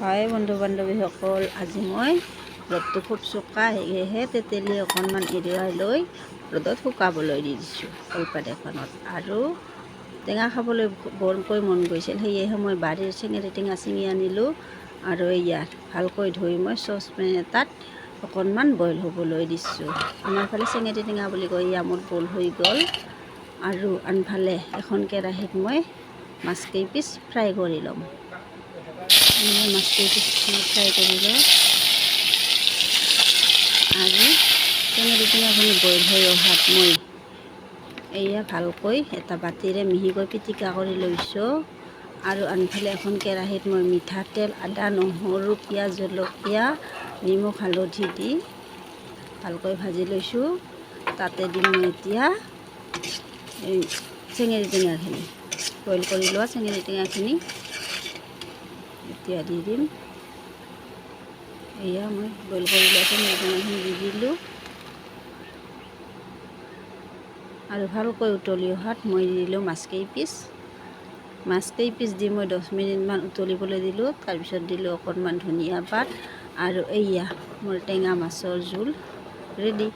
হয় বন্ধু বান্ধৱীসকল, আজি মই ৰ'দটো খুব চোকা, সেয়েহে তেতেলী অকণমান এৰুৱাই লৈ ৰ'দত শুকাবলৈ দি দিছোঁ কলপাত এখনত। আৰু টেঙা খাবলৈ বৰকৈ মন গৈছিল, সেয়েহে মই বাৰীৰ চেঙেলী টেঙা ছিঙি আনিলোঁ। আৰু ইয়াত ভালকৈ ধুই মই চচপেন এটাত অকণমান বইল হ'বলৈ দিছোঁ। আমাৰ ফালে চেঙেলী টেঙা বুলি কয়। এয়া মোৰ বইল হৈ গ'ল। আৰু আনফালে এখন কেৰাহীত মই মাছ কেইপিচ ফ্ৰাই কৰি ল'ম। মাছ কেইপিচ ফ্ৰাই কৰি লওঁ। আৰু চেঙেলী টেঙাখিনি বইল হৈ অহাত মই এয়া ভালকৈ এটা বাতিৰে মিহিকৈ পিটিকা কৰি লৈছোঁ। আৰু আনফালে এখন কেৰাহীত মই মিঠাতেল, আদা, নহৰু, পিঁয়াজ, জলকীয়া, নিমখ, হালধি দি ভালকৈ ভাজি লৈছোঁ। তাতে দিম মই এতিয়া এই চেঙেলী টেঙাখিনি, বইল কৰি লোৱা চেঙেলী টেঙাখিনি এতিয়া দি দিম। এয়া মই বইল কৰি লোৱা চেঙেলী টেঙাখিনি দি দিলোঁ। আৰু ভালকৈ উতলি অহাত মই দি দিলোঁ মাছ কেইপিচ দি মই 10 মিনিটমান উতলিবলৈ দিলোঁ। তাৰপিছত দিলোঁ অকণমান ধনিয়া পাত। আৰু এয়া মোৰ টেঙা মাছৰ জোল ৰেডি।